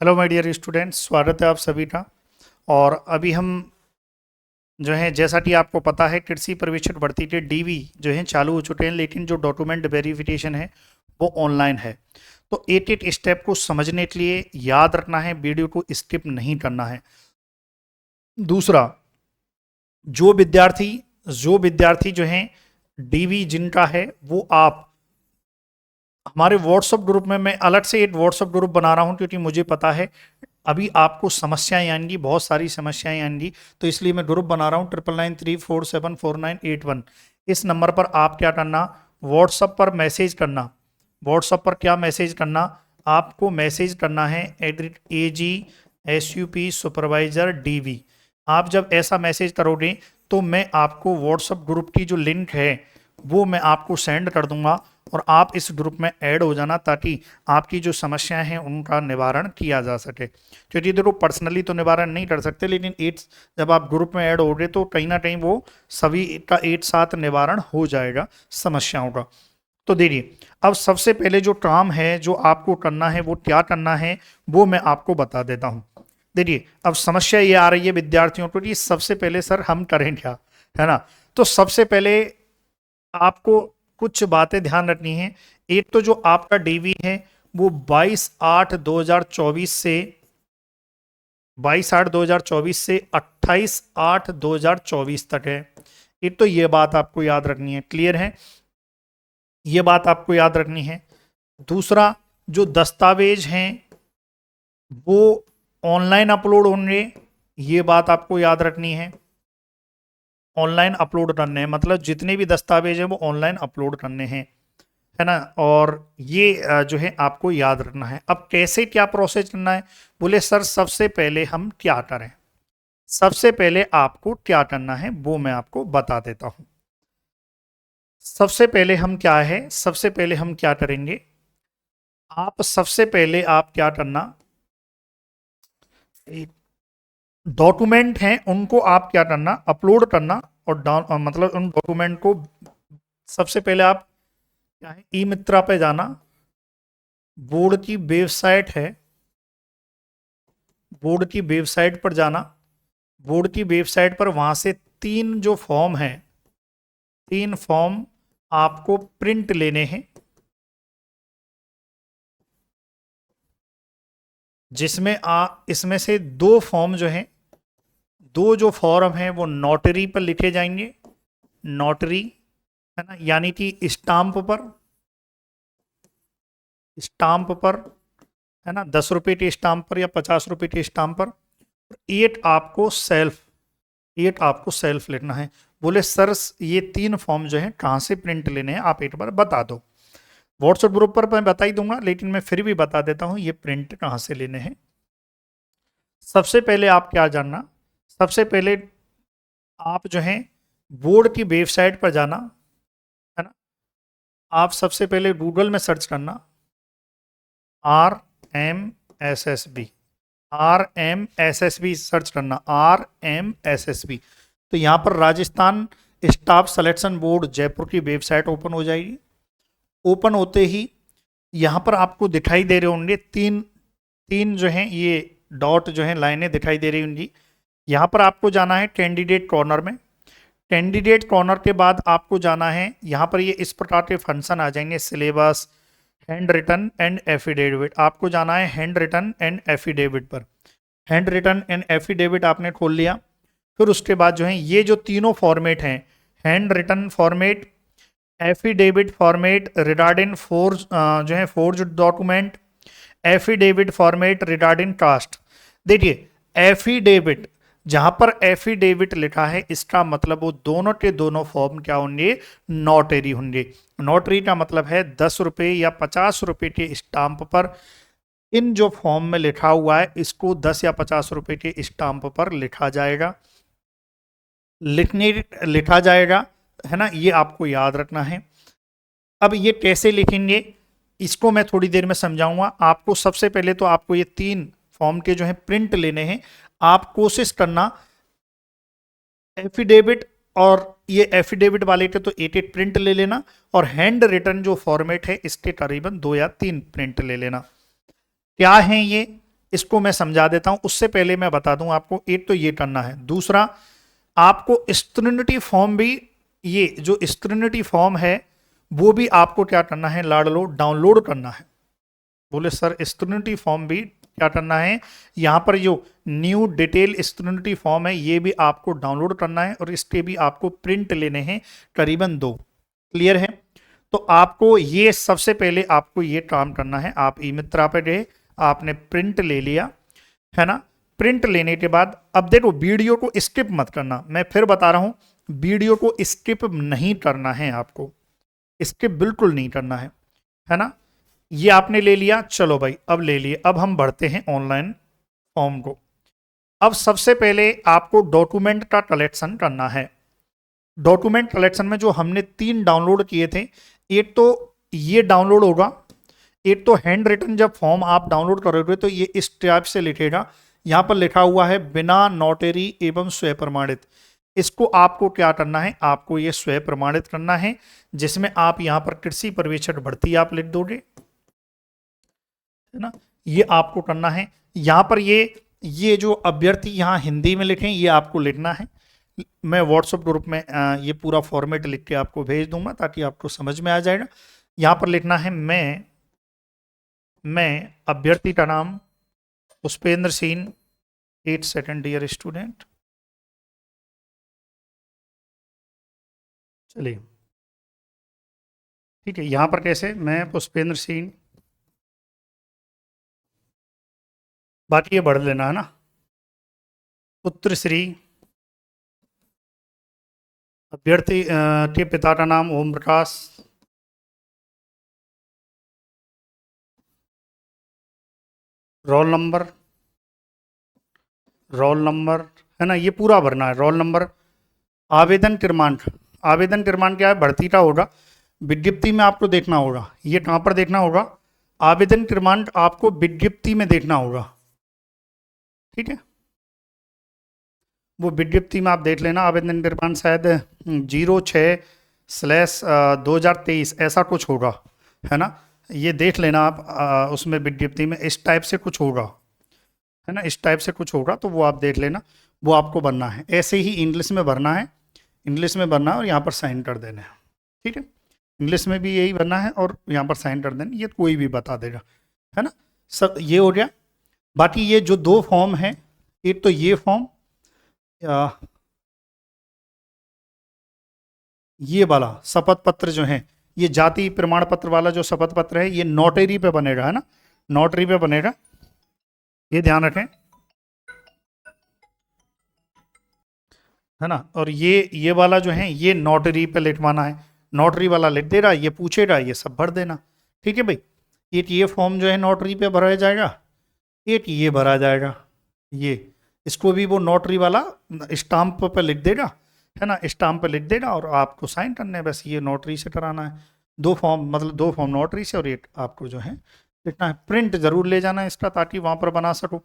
Hello my dear students, स्वागत है आप सभी का। और अभी हम जो है, जैसा कि आपको पता है, कृषि प्रशिक्षण भर्ती के डीवी जो है चालू हो चुके हैं, लेकिन जो डॉक्यूमेंट वेरिफिकेशन है वो ऑनलाइन है। तो एक एक स्टेप को समझने के लिए याद रखना है, वीडियो को स्किप नहीं करना है। दूसरा, जो विद्यार्थी जो हैं डीवी जिनका है, वो आप हमारे व्हाट्सएप ग्रुप में, मैं अलग से एक व्हाट्सएप ग्रुप बना रहा हूँ क्योंकि मुझे पता है अभी आपको समस्याएं आएंगी, बहुत सारी समस्याएं आएंगी। तो इसलिए मैं ग्रुप बना रहा हूँ 9993474981। इस नंबर पर आप क्या करना, व्हाट्सएप पर मैसेज करना। व्हाट्सएप पर क्या मैसेज करना, आपको मैसेज करना है AGSUP सुपरवाइजर DV। आप जब ऐसा मैसेज करोगे तो मैं आपको व्हाट्सएप ग्रुप की जो लिंक है वो मैं आपको सेंड कर दूंगा और आप इस ग्रुप में ऐड हो जाना, ताकि आपकी जो समस्याएं हैं उनका निवारण किया जा सके। क्योंकि देखो, पर्सनली तो निवारण नहीं कर सकते, लेकिन एक जब आप ग्रुप में ऐड होगे तो कहीं ना कहीं वो सभी का एक साथ निवारण हो जाएगा समस्याओं का। तो देखिए, अब सबसे पहले जो काम है, जो आपको करना है, वो क्या करना है वो मैं आपको बता देता हूँ। देखिए, अब समस्या ये आ रही है विद्यार्थियों को कि सबसे पहले सर हम करें क्या, है ना। तो सबसे पहले आपको कुछ बातें ध्यान रखनी है। एक तो जो आपका डीवी है वो 22/8/2024 से 28/8/2024 तक है। एक तो ये बात आपको याद रखनी है, क्लियर है, ये बात आपको याद रखनी है। दूसरा, जो दस्तावेज हैं वो ऑनलाइन अपलोड होंगे, ये बात आपको याद रखनी है। ऑनलाइन अपलोड करने हैं, मतलब जितने भी दस्तावेज हैं वो ऑनलाइन अपलोड करने हैं, है ना। और ये जो है आपको याद रखना है। अब कैसे क्या प्रोसेस करना है, बोले सर सबसे पहले हम क्या करें। सबसे पहले आपको क्या करना है वो मैं आपको बता देता हूं। सबसे पहले हम क्या है, सबसे पहले हम क्या करेंगे, आप सबसे पहले आप क्या करना, डॉक्यूमेंट हैं उनको आप क्या करना, अपलोड करना। और मतलब उन डॉक्यूमेंट को सबसे पहले आप क्या है, ई मित्रा पे जाना। बोर्ड की वेबसाइट है, बोर्ड की वेबसाइट पर जाना। बोर्ड की वेबसाइट पर वहां से तीन जो फॉर्म है, तीन फॉर्म आपको प्रिंट लेने हैं, जिसमें इसमें से दो फॉर्म जो हैं, दो जो फॉर्म हैं वो नोटरी पर लिखे जाएंगे। नोटरी, है ना, यानी कि स्टाम्प पर, स्टाम्प पर, है ना, 10 रुपए के स्टाम्प पर या 50 रुपए के स्टाम्प पर। एट आपको सेल्फ, एट आपको सेल्फ लिखना है। बोले सर ये तीन फॉर्म जो है कहाँ से प्रिंट लेने हैं, आप एक बार बता दो। व्हाट्सएप ग्रुप पर मैं बता ही दूंगा, लेकिन मैं फिर भी बता देता हूँ ये प्रिंट कहाँ से लेने हैं। सबसे पहले आप क्या जानना, सबसे पहले आप जो है बोर्ड की वेबसाइट पर जाना, है ना। आप सबसे पहले गूगल में सर्च करना RMSSB, RMSSB सर्च करना, RMSSB। तो यहाँ पर Rajasthan staff selection board Jaipur की वेबसाइट ओपन हो जाएगी। ओपन होते ही यहाँ पर आपको दिखाई दे रहे होंगे तीन, तीन जो हैं ये डॉट जो हैं लाइनें दिखाई दे रही होंगी। यहाँ पर आपको जाना है कैंडिडेट कॉर्नर में। कैंडिडेट कॉर्नर के बाद आपको जाना है, यहाँ पर ये इस प्रकार के फंक्शन आ जाएंगे, syllabus, hand written and affidavit. आपको जाना है हैंड रिटन एंड एफिडेविट पर। हैंड रिटन एंड एफिडेविट आपने खोल लिया। फिर उसके बाद जो है ये जो तीनों फॉर्मेट हैं, hand written format, affidavit format regarding forge जो है forge document, affidavit format regarding caste. देखिए, एफिडेविट, जहां पर एफिडेविट लिखा है इसका मतलब वो दोनों के दोनों फॉर्म क्या होंगे, नोटरी होंगे। नोटरी का मतलब है 10 रुपए या 50 रुपए के स्टाम्प पर इन जो फॉर्म में लिखा हुआ है इसको 10 या 50 रुपए के स्टाम्प पर लिखा जाएगा, लिखने लिखा जाएगा, है ना। ये आपको याद रखना है। अब ये कैसे लिखेंगे इसको मैं थोड़ी देर में समझाऊंगा आपको। सबसे पहले तो आपको ये तीन फॉर्म के जो है प्रिंट लेने हैं। आप कोशिश करना एफिडेविट, और ये एफिडेविट वाले के तो एक एक प्रिंट ले लेना, और हैंड रिटन जो फॉर्मेट है इसके करीबन 2 या 3 प्रिंट ले लेना। क्या है ये, इसको मैं समझा देता हूं, उससे पहले मैं बता दूं आपको, एक तो ये करना है, दूसरा आपको स्ट्रिनिटी फॉर्म भी, ये जो स्ट्रिनिटी फॉर्म है वो भी आपको क्या करना है लाडलो, डाउनलोड करना है। बोले सर स्टूडेंटी फॉर्म भी क्या करना है, यहाँ पर जो न्यू डिटेल स्टूडेंटी फॉर्म है ये भी आपको डाउनलोड करना है और इसके भी आपको प्रिंट लेने हैं करीबन 2। क्लियर है? तो आपको ये सबसे पहले आपको ये काम करना है, आप ई मित्रा पे गए, आपने प्रिंट ले लिया है ना। प्रिंट लेने के बाद अब देखो वीडियो को स्किप मत करना, मैं फिर बता रहा हूं, वीडियो को स्किप नहीं करना है, आपको स्किप बिल्कुल नहीं करना है ना। ये आपने ले लिया, चलो भाई अब ले लिए, अब हम बढ़ते हैं ऑनलाइन फॉर्म को। अब सबसे पहले आपको डॉक्यूमेंट का कलेक्शन करना है। डॉक्यूमेंट कलेक्शन में जो हमने 3 डाउनलोड किए थे, एक तो ये डाउनलोड होगा, एक तो हैंड रिटन जब फॉर्म आप डाउनलोड करोगे तो ये इस टाइप से लिखेगा, यहां पर लिखा हुआ है बिना नोटरी एवं स्वयं प्रमाणित। इसको आपको क्या करना है, आपको ये स्वयं प्रमाणित करना है, जिसमें आप यहां पर कृषि पर्यवेक्षक भर्ती आप लिख दोगे, है ना। ये आपको करना है। यहां पर ये जो अभ्यर्थी यहां हिंदी में लिखें ये आपको लिखना है। मैं व्हाट्सएप ग्रुप में ये पूरा फॉर्मेट लिख के आपको भेज दूंगा ताकि आपको समझ में आ जाएगा। यहां पर लिखना है मैं अभ्यर्थी का नाम Pushpendra Singh 8 second year student. चलिए ठीक है, यहां पर कैसे, मैं पुष्पेंद्र सिंह, बाकी ये बढ़ लेना है ना, पुत्र श्री, अभ्यर्थी के पिता का नाम ओम प्रकाश, रोल नंबर है ना, ये पूरा भरना है, रोल नंबर। आवेदन क्रमांक, आवेदन क्रमांक क्या है, भर्ती का होगा, विज्ञप्ति में आपको देखना होगा, ये कहाँ पर देखना होगा, आवेदन क्रमांक आपको विज्ञप्ति में देखना होगा, ठीक है। वो विज्ञप्ति में आप देख लेना, आवेदन क्रमांक शायद 06/2023 ऐसा कुछ होगा, है ना। ये देख लेना आप, उसमें विज्ञप्ति में इस टाइप से कुछ होगा, है ना, इस टाइप से कुछ होगा, तो वो आप देख लेना, वो आपको भरना है। ऐसे ही इंग्लिश में भरना है, इंग्लिश में भरना है और यहाँ पर साइन कर देना है, ठीक है। इंग्लिश में भी यही भरना है और यहाँ पर साइन कर देना, ये कोई भी बता देगा, है ना। सब ये हो गया। बाकी ये जो 2 फॉर्म हैं, एक तो ये फॉर्म, ये वाला शपथ पत्र जो है, ये जाति प्रमाण पत्र वाला जो शपथ पत्र है, ये नोटरी पे बनेगा, है ना, नोटरी पे बनेगा, ये ध्यान रखें, है ना। और ये वाला जो है ये नोटरी पे लिखवाना है, नोटरी वाला लिख दे रहा, ये पूछेगा, ये सब भर देना, ठीक है भाई। एक ये फॉर्म जो है नोटरी पे भरा जाएगा, एक ये भरा जाएगा, ये इसको भी वो नोटरी वाला स्टाम्प पे लिख देगा, है ना, स्टाम्प पे लिख देगा और आपको साइन करना है, बस ये नोटरी से कराना है। 2 फॉर्म, मतलब 2 फॉर्म नोटरी से और एक आपको जो है लिखना है। प्रिंट जरूर ले जाना है इसका ताकि वहां पर बना सको।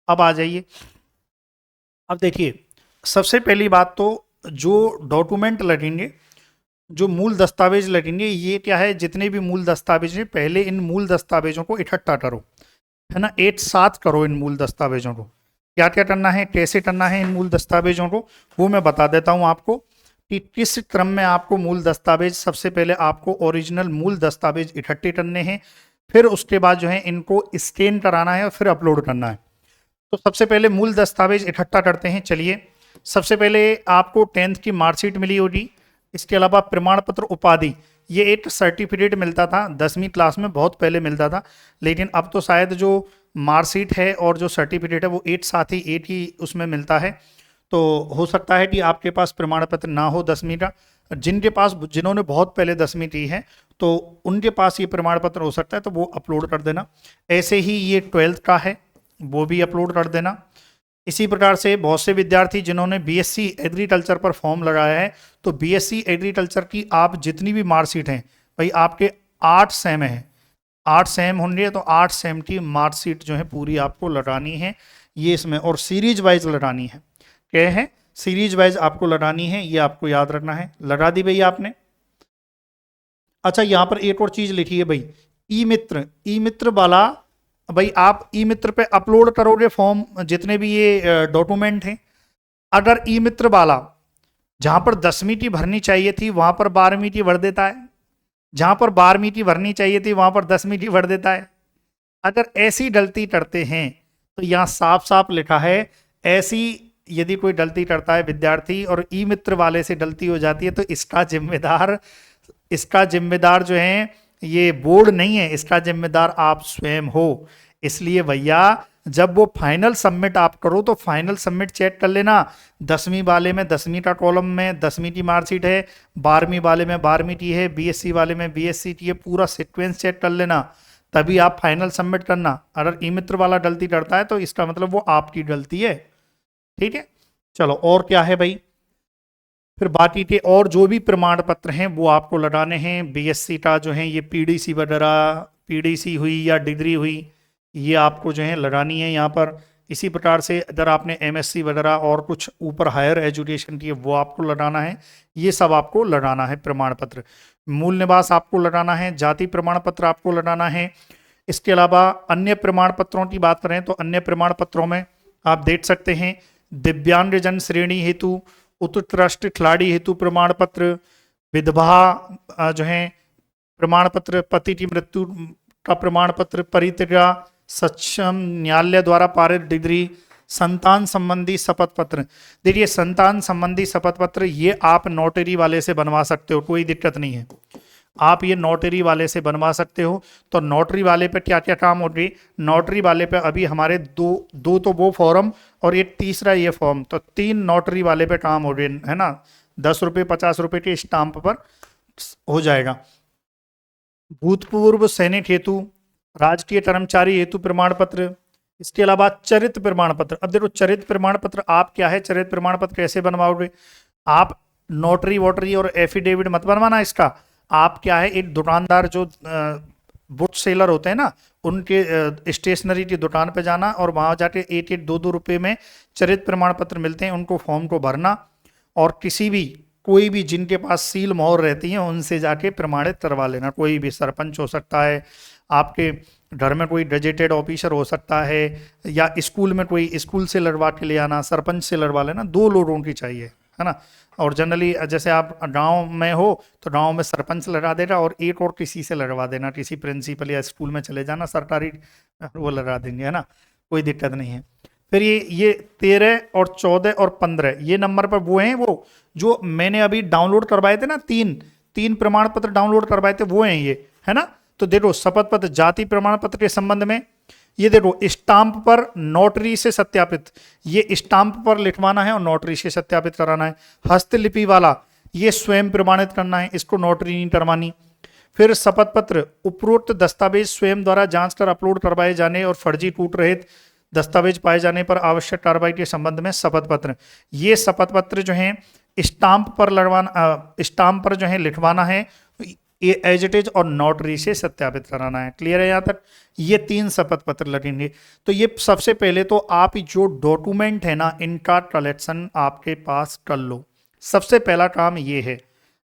अब आ जाइए, अब देखिए सबसे पहली बात तो जो डॉक्यूमेंट लगेंगे, जो मूल दस्तावेज लगेंगे, ये क्या है, जितने भी मूल दस्तावेज हैं पहले इन मूल दस्तावेजों को इकट्ठा करो, है ना, एक साथ करो इन मूल दस्तावेजों को। क्या क्या करना है, कैसे करना है इन मूल दस्तावेजों को, वो मैं बता देता हूं आपको कि किस क्रम में आपको मूल दस्तावेज, सबसे पहले आपको ओरिजिनल मूल दस्तावेज इकट्ठे करने हैं, फिर उसके बाद जो है इनको स्कैन कराना है और फिर अपलोड करना है। तो सबसे पहले मूल दस्तावेज इकट्ठा करते हैं। चलिए, सबसे पहले आपको 10th की मार्कशीट मिली होगी, इसके अलावा प्रमाण पत्र उपाधि, ये एक सर्टिफिकेट मिलता था 10वीं क्लास में, बहुत पहले मिलता था, लेकिन अब तो शायद जो मार्कशीट है और जो सर्टिफिकेट है वो एक साथ ही, एक ही उसमें मिलता है। तो हो सकता है कि आपके पास प्रमाण पत्र ना हो 10वीं का, जिनके पास, जिन्होंने बहुत पहले 10वीं की है तो उनके पास ये प्रमाण पत्र हो सकता है, तो वो अपलोड कर देना। ऐसे ही ये 12th का है, वो भी अपलोड कर देना। इसी प्रकार से बहुत से विद्यार्थी जिन्होंने बीएससी एग्रीकल्चर पर फॉर्म लगाया है, तो बीएससी एग्रीकल्चर की आप जितनी भी मार्कशीट हैं, भाई आपके 8 सेम है, 8 सेम होंगे, तो 8 सेम की मार्कशीट जो है पूरी आपको लगानी है, ये इसमें, और सीरीज वाइज लगानी है। क्या है, सीरीज वाइज आपको लगानी है, ये आपको याद रखना है। लगा दी भाई आपने। अच्छा, यहां पर एक और चीज लिखी है भाई, ई मित्र वाला भाई आप ई मित्र पे अपलोड करोगे फॉर्म, जितने भी ये डॉक्यूमेंट हैं, अगर ई मित्र वाला जहां पर 10वीं की भरनी चाहिए थी वहां पर 12वीं की भर देता है, जहां पर 12वीं की भरनी चाहिए थी वहां पर 10वीं की भर देता है, अगर ऐसी गलती करते हैं तो यहां साफ साफ लिखा है, ऐसी यदि कोई गलती करता है विद्यार्थी और ई मित्र वाले से गलती हो जाती है तो इसका जिम्मेदार जो है ये बोर्ड नहीं है, इसका जिम्मेदार आप स्वयं हो। इसलिए भैया जब वो फाइनल सबमिट आप करो तो फाइनल सबमिट चेक कर लेना, 10वीं वाले में 10वीं का कॉलम में 10वीं की मार्कशीट है, 12वीं वाले में 12वीं की है, बीएससी वाले में बीएससी की है, पूरा सीक्वेंस चेक कर लेना, तभी आप फाइनल सबमिट करना। अगर ई मित्र वाला गलती करता है तो इसका मतलब वो आपकी गलती है, ठीक है। चलो और क्या है भाई, फिर बाकी के और जो भी प्रमाण पत्र हैं वो आपको लगाने हैं। बीएससी का जो है ये पीडीसी वगैरह, पीडीसी हुई या डिग्री हुई, ये आपको जो है लगानी है यहाँ पर। इसी प्रकार से अगर आपने एमएससी वगैरह और कुछ ऊपर हायर एजुकेशन की है वो आपको लगाना है, ये सब आपको लगाना है प्रमाण पत्र। मूल निवास आपको लगाना है, जाति प्रमाण पत्र आपको लगाना है। इसके अलावा अन्य प्रमाण पत्रों की बात करें तो अन्य प्रमाण पत्रों में आप देख सकते हैं दिव्यांगजन श्रेणी हेतु, उत्कृष्ट खिलाड़ी हेतु प्रमाण पत्र, विधवा जो है प्रमाण पत्र, पति की मृत्यु का प्रमाण पत्र, परित्याग, सक्षम न्यायालय द्वारा पारित डिग्री, संतान संबंधी शपथ पत्र। देखिए संतान संबंधी शपथ पत्र ये आप नोटरी वाले से बनवा सकते हो, कोई दिक्कत नहीं है, आप ये नोटरी वाले से बनवा सकते हो। तो नोटरी वाले पे क्या क्या काम हो रही, नोटरी वाले पे अभी हमारे दो तो वो फॉर्म और एक तीसरा ये फॉर्म, तो 3 नोटरी वाले पे काम हो रहे है ना। 10 रुपये 50 रुपये के स्टाम्प पर हो जाएगा। भूतपूर्व सैनिक हेतु, राजकीय कर्मचारी हेतु प्रमाण पत्र, इसके अलावा चरित्र प्रमाण पत्र। अब देखो चरित्र प्रमाण पत्र आप क्या है, चरित्र प्रमाण पत्र कैसे बनवाओगे आप, नोटरी वोटरी और एफिडेविट मत बनवाना इसका। आप क्या है, एक दुकानदार जो बुक सेलर होते हैं ना, उनके स्टेशनरी की दुकान पे जाना और वहां जाके 1-1, 2-2 रुपये में चरित्र प्रमाण पत्र मिलते हैं, उनको फॉर्म को भरना और किसी भी कोई भी जिनके पास सील मोहर रहती है उनसे जाके प्रमाणित करवा लेना। कोई भी सरपंच हो सकता है, आपके घर में कोई गजेटेड ऑफिसर हो सकता है, या स्कूल में कोई स्कूल से लड़वा के ले आना, सरपंच से लड़वा लेना, 2 लोगों की चाहिए है ना। और जनरली जैसे आप गांव में हो तो गांव में सरपंच लगा देगा और एक और किसी से लड़वा देना, किसी प्रिंसिपल या स्कूल में चले जाना, सरकारी वो लगा देंगे है ना, कोई दिक्कत नहीं है। फिर ये 13 और 14 और 15 ये नंबर पर वो हैं, वो जो मैंने अभी डाउनलोड करवाए थे ना, तीन प्रमाण पत्र डाउनलोड करवाए थे वो हैं ये, है ना। तो देखो शपथ पत्र, जाति प्रमाण पत्र के संबंध में ये देखो स्टाम्प पर नोटरी से सत्यापित, ये स्टाम्प पर लिखवाना है और नोटरी से सत्यापित कराना है। हस्तलिपि वाला ये स्वयं प्रमाणित करना है, इसको नोटरी नहीं करवानी। फिर शपथ पत्र, उपरोक्त दस्तावेज स्वयं द्वारा जांच कर अपलोड करवाए जाने और फर्जी टूट रहित दस्तावेज पाए जाने पर आवश्यक कार्रवाई के संबंध में शपथ पत्र। ये शपथ पत्र जो है स्टाम्प पर लगवाना, स्टाम्प पर जो है लिखवाना है, ये एज इट इज और नोटरी से सत्यापित कराना है। क्लियर है यहाँ तक, ये 3 शपथ पत्र लगेंगे। तो ये सबसे पहले तो आप जो डॉक्यूमेंट है ना इनका कलेक्शन आपके पास कर लो, सबसे पहला काम ये है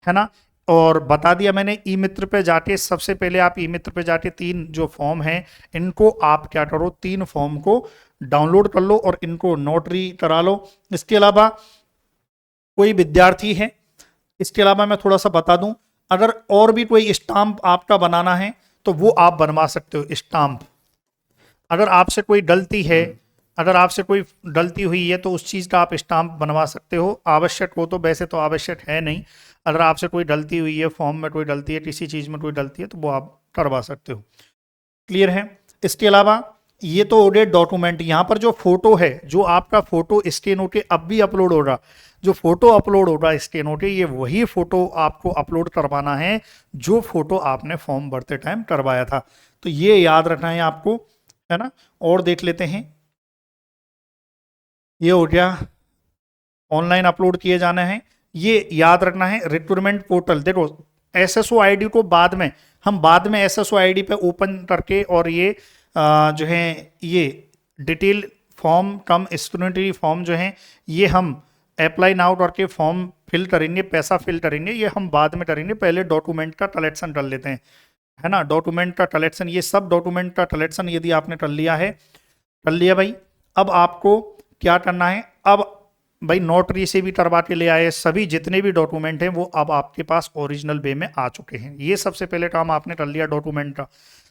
ना। और बता दिया मैंने ई मित्र पे जाके, सबसे पहले आप ई मित्र पे जाके 3 जो फॉर्म हैं इनको आप क्या करो, 3 फॉर्म को डाउनलोड कर लो और इनको नोटरी करा लो। इसके अलावा कोई विद्यार्थी है, इसके अलावा मैं थोड़ा सा बता दूं, अगर और भी कोई स्टाम्प आपका बनाना है तो वो आप बनवा सकते हो स्टाम्प। अगर आपसे कोई गलती है, अगर आपसे कोई गलती हुई है तो उस चीज़ का आप स्टाम्प बनवा सकते हो, आवश्यक हो तो। वैसे तो आवश्यक है नहीं, अगर आपसे कोई गलती हुई है, फॉर्म में कोई गलती है, किसी चीज़ में कोई गलती है तो वो आप करवा सकते हो। क्लियर है। इसके अलावा ये तो हो गए डॉक्यूमेंट। यहाँ पर जो फोटो है, जो आपका फोटो स्कैन होके अब भी अपलोड हो रहा, जो फोटो अपलोड हो रहा स्कैन होके, ये वही फोटो आपको अपलोड करवाना है जो फोटो आपने फॉर्म भरते टाइम करवाया था। तो ये याद रखना है आपको, है ना। और देख लेते हैं, ये हो गया ऑनलाइन अपलोड किए जाने हैं। ये याद रखना है रिक्रूटमेंट पोर्टल। देखो एसएसओ आईडी को बाद में एसएसओ आईडी पे ओपन करके और ये जो है ये डिटेल फॉर्म कम स्टूडेंटरी फॉर्म जो है ये हम अप्लाई नाउ करके फॉर्म फिल करेंगे, पैसा फिल करेंगे, ये हम बाद में करेंगे, पहले डॉक्यूमेंट का कलेक्शन कर लेते हैं। है ना, डॉक्यूमेंट का कलेक्शन, ये सब डॉक्यूमेंट का कलेक्शन यदि आपने कर लिया है, कर लिया भाई। अब आपको क्या करना है, अब भाई नोटरी से भी करवा के ले आए, सभी जितने भी डॉक्यूमेंट हैं वो अब आपके पास ओरिजिनल वे में आ चुके हैं। ये सबसे पहले काम आपने कर लिया डॉक्यूमेंट का,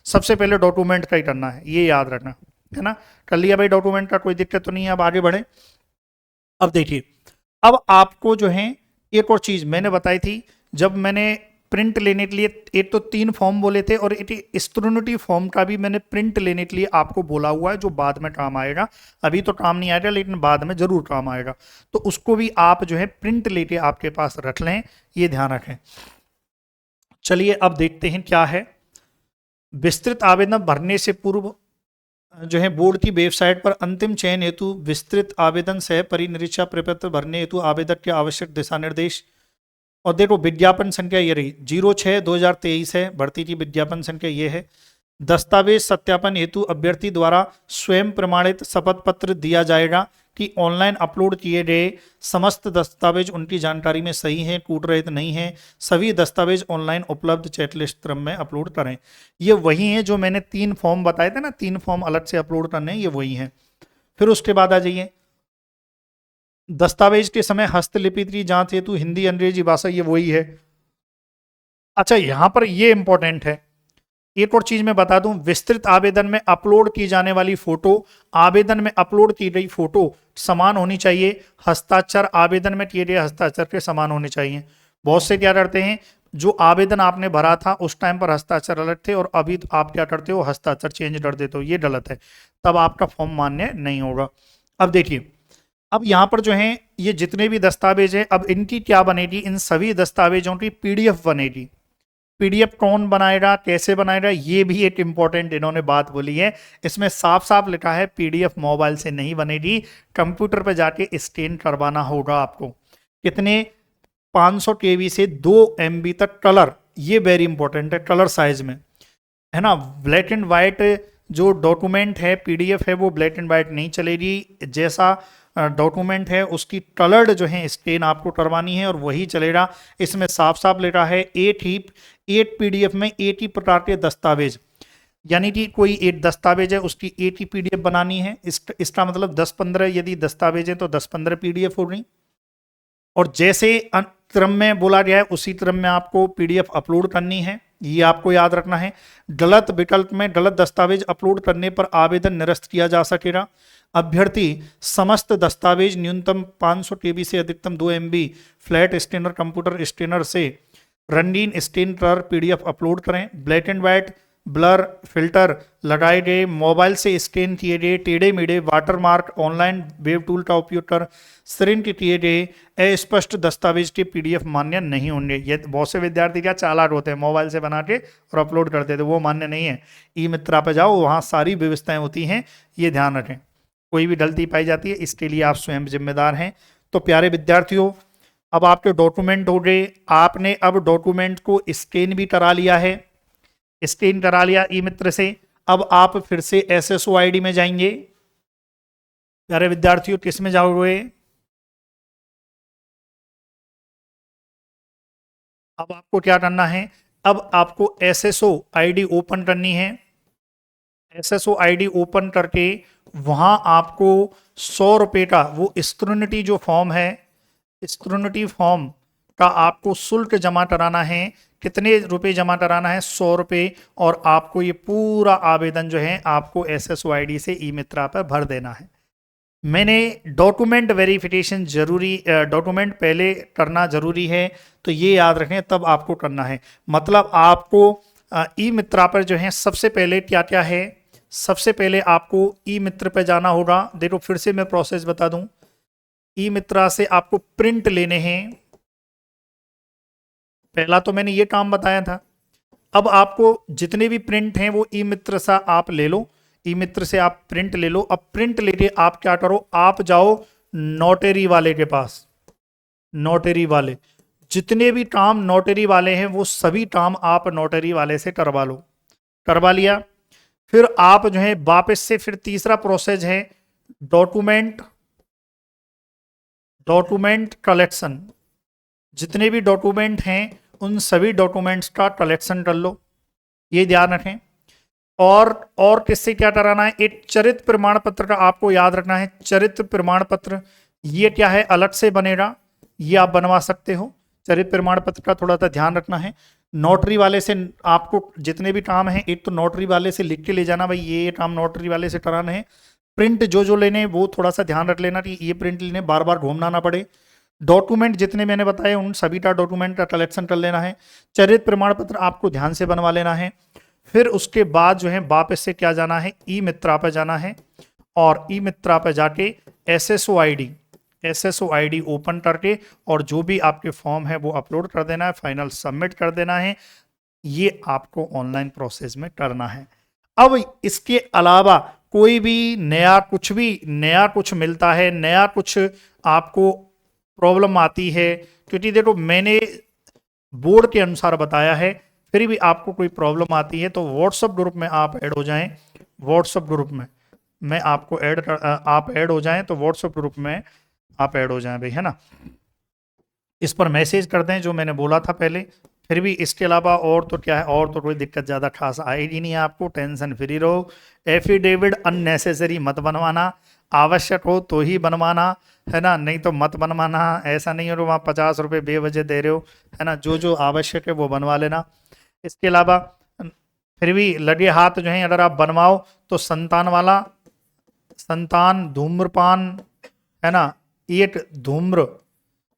सबसे पहले डॉक्यूमेंट का ही करना है, ये याद रखना, है ना। कर लिया भाई डॉक्यूमेंट का, कोई दिक्कत तो नहीं है, अब आगे बढ़े। अब देखिए, अब आपको जो है एक और चीज मैंने बताई थी, जब मैंने प्रिंट लेने के लिए, एक तो 3 फॉर्म बोले थे और एक स्टेनोग्राफी फॉर्म का भी मैंने प्रिंट लेने के लिए आपको बोला हुआ है, जो बाद में काम आएगा। अभी तो काम नहीं आएगा लेकिन बाद में जरूर काम आएगा, तो उसको भी आप जो है प्रिंट लेके आपके पास रख लें, ये ध्यान रखें। चलिए अब देखते हैं क्या है। विस्तृत आवेदन भरने से पूर्व जो है बोर्ड की वेबसाइट पर अंतिम चयन हेतु विस्तृत आवेदन सह परिनिरीक्षा प्रपत्र भरने हेतु आवेदक के आवश्यक दिशा निर्देश। और देखो विज्ञापन संख्या ये रही 06/2023 है, भर्ती की विज्ञापन संख्या ये है। दस्तावेज सत्यापन हेतु अभ्यर्थी द्वारा स्वयं प्रमाणित शपथ पत्र दिया जाएगा कि ऑनलाइन अपलोड किए गए समस्त दस्तावेज उनकी जानकारी में सही हैं, कूट रहित नहीं हैं, सभी दस्तावेज ऑनलाइन उपलब्ध चेकलिस्ट क्रम में अपलोड करें। ये वही है जो मैंने 3 फॉर्म बताए थे ना, 3 फॉर्म अलग से अपलोड करने हैं, ये वही है। फिर उसके बाद आ जाइए, दस्तावेज के समय हस्तलिपि की जांच हेतु हिंदी अंग्रेजी भाषा, ये वही है। अच्छा यहां पर ये इंपॉर्टेंट है, एक और चीज मैं बता दूं, विस्तृत आवेदन में अपलोड की जाने वाली फोटो, आवेदन में अपलोड की गई फोटो समान होनी चाहिए, हस्ताक्षर आवेदन में किए गए हस्ताक्षर के समान होने चाहिए। बहुत से क्या करते हैं, जो आवेदन आपने भरा था उस टाइम पर हस्ताक्षर अलग थे और अभी आप क्या करते हो, हस्ताक्षर चेंज कर देते हो, ये गलत है, तब आपका फॉर्म मान्य नहीं होगा। अब देखिए, अब यहां पर जो है ये जितने भी दस्तावेज हैं, अब इनकी क्या बनेगी, इन सभी दस्तावेजों की पीडीएफ बनेगी। पीडीएफ कौन बनाएगा, कैसे बनाएगा, ये भी एक इंपॉर्टेंट इन्होंने बात बोली है। इसमें साफ साफ लिखा है पीडीएफ मोबाइल से नहीं बनेगी, कंप्यूटर पर जाके स्कैन करवाना होगा आपको। कितने, 500 केबी से 2 MB तक कलर, ये वेरी इंपॉर्टेंट है, कलर साइज में, है ना। ब्लैक एंड व्हाइट जो डॉक्यूमेंट है, पीडीएफ है, वो ब्लैक एंड व्हाइट नहीं चलेगी। जैसा डॉक्यूमेंट है उसकी कलर्ड जो है स्कैन आपको करवानी है और वही चलेगा। इसमें साफ साफ लिखा है 8 पीडीएफ में 8 ही प्रकार के दस्तावेज, यानी कि कोई एक दस्तावेज है उसकी 8 ही पीडीएफ बनानी है। इसका मतलब 10-15 यदि दस्तावेज है तो 10-15 पीडीएफ हो गई। और जैसे क्रम में बोला गया है उसी क्रम में आपको पीडीएफ अपलोड करनी है, ये आपको याद रखना है। गलत विकल्प में गलत दस्तावेज अपलोड करने पर आवेदन निरस्त किया जा सकेगा। अभ्यर्थी समस्त दस्तावेज न्यूनतम 500 केबी से अधिकतम 2 MB flat scanner computer scanner से रंगीन स्कैन कर पीडीएफ अपलोड करें। Black and white blur filter लगाए गए, मोबाइल से स्कैन किए गए टेढ़े मेढ़े वाटरमार्क ऑनलाइन वेब टूल का उपयोग कर प्रिंट किए गए अस्पष्ट दस्तावेज के पीडीएफ मान्य नहीं होंगे। ये बहुत से विद्यार्थी क्या चालाक होते हैं, मोबाइल से बना के और अपलोड कर देते, वो मान्य नहीं है। ई मित्रा पे जाओ, वहाँ सारी व्यवस्थाएं होती हैं, ये ध्यान रखें। कोई भी गलती पाई जाती है इसके लिए आप स्वयं जिम्मेदार हैं। तो प्यारे विद्यार्थियों, अब आपके डॉक्यूमेंट हो गए, आपने अब डॉक्यूमेंट को स्कैन भी करा लिया है, स्कैन करा लिया ई मित्र से। अब आप फिर से एसएसओ आईडी में जाएंगे। प्यारे विद्यार्थियों, किस में जाओगे, अब आपको क्या करना है, अब आपको एसएसओ आईडी ओपन करनी है। एसएसओ आईडी ओपन करके वहां आपको 100 रुपए का वो स्क्रूनिटी जो फॉर्म है, स्क्रूनिटी फॉर्म का आपको शुल्क जमा कराना है। कितने रुपए जमा कराना है, 100 रुपए। और आपको ये पूरा आवेदन जो है आपको एसएसओ आईडी से ई मित्रा पर भर देना है। मैंने डॉक्यूमेंट वेरिफिकेशन जरूरी, डॉक्यूमेंट पहले करना जरूरी है, तो ये याद रखें, तब आपको करना है। मतलब आपको ई मित्रा पर जो है सबसे पहले क्या क्या है, सबसे पहले आपको ई मित्र पे जाना होगा। देखो फिर से मैं प्रोसेस बता दूं, ई मित्रा से आपको प्रिंट लेने हैं। पहला तो मैंने ये काम बताया था। अब आपको जितने भी प्रिंट हैं वो ई मित्र से आप ले लो, ई मित्र से आप प्रिंट ले लो। अब प्रिंट लेके आप क्या करो, आप जाओ नोटरी वाले के पास। नोटरी वाले, जितने भी काम नोटरी वाले हैं वो सभी काम आप नोटरी वाले से करवा लो। करवा लिया, फिर आप जो है वापस से फिर तीसरा प्रोसेस है डॉक्यूमेंट, डॉक्यूमेंट कलेक्शन। जितने भी डॉक्यूमेंट हैं उन सभी डॉक्यूमेंट्स का कलेक्शन कर लो। ये ध्यान रखें। और किससे क्या कराना है, एक चरित्र प्रमाण पत्र का आपको याद रखना है। चरित्र प्रमाण पत्र ये क्या है, अलग से बनेगा, ये आप बनवा सकते हो। चरित्र प्रमाण पत्र का थोड़ा सा ध्यान रखना है। नोटरी वाले से आपको जितने भी काम है, एक तो नोटरी वाले से लिख के ले जाना, भाई ये काम नोटरी वाले से कराना है। प्रिंट जो लेने वो थोड़ा सा ध्यान रख लेना कि ये प्रिंट लेने बार बार घूमना ना पड़े। डॉक्यूमेंट जितने मैंने बताए उन सभी का डॉक्यूमेंट का कलेक्शन कर लेना है। चरित्र प्रमाण पत्र आपको ध्यान से बनवा लेना है। फिर उसके बाद जो है वापस से क्या जाना है, ई मित्रा पे जाना है, और ई मित्रा पे जाके एसएसओ आईडी ओपन करके और जो भी आपके फॉर्म है वो अपलोड कर देना है, फाइनल सबमिट कर देना है। ये आपको ऑनलाइन प्रोसेस में करना है। अब इसके अलावा कोई भी नया कुछ मिलता है, नया कुछ आपको प्रॉब्लम आती है, क्योंकि देखो मैंने बोर्ड के अनुसार बताया है, फिर भी आपको कोई प्रॉब्लम आती है तो व्हाट्सएप ग्रुप में आप ऐड हो जाएं। व्हाट्सएप ग्रुप में मैं आपको आप ऐड हो जाएं, तो व्हाट्सएप ग्रुप में आप ऐड हो जाएं भाई, है ना। इस पर मैसेज कर दें जो मैंने बोला था पहले। फिर भी इसके अलावा और तो क्या है, और तो कोई दिक्कत ज़्यादा खास आएगी नहीं है आपको, टेंशन फ्री रहो। एफिडेविट अननेसेसरी मत बनवाना, आवश्यक हो तो ही बनवाना, है ना, नहीं तो मत बनवाना। ऐसा नहीं हो वहाँ 50 रुपये बेवजह दे रहे हो, है ना। जो आवश्यक है वो बनवा लेना। इसके अलावा फिर भी लगे हाथ जो है अगर आप बनवाओ तो संतान धूम्रपान, है ना, एक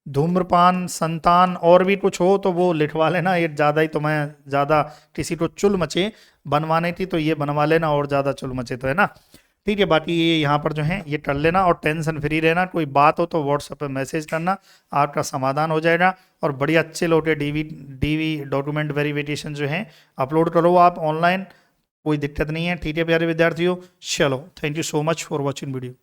धूम्रपान संतान और भी कुछ हो तो वो लिखवा लेना। ये ज़्यादा ही, तो मैं ज़्यादा किसी को चुल मचे बनवाने थी तो ये बनवा लेना, और ज़्यादा चुल मचे तो, है ना। ठीक है, बाकी ये यहाँ पर जो है ये कर लेना, और टेंशन फ्री रहना। कोई बात हो तो व्हाट्सएप पे मैसेज करना, आपका समाधान हो जाएगा। और बड़ी अच्छे लोग डीवी डॉक्यूमेंट वेरिफिकेशन जो है अपलोड करो आप ऑनलाइन, कोई दिक्कत नहीं है। ठीक है प्यारे विद्यार्थियों, चलो thank you so much for watching video.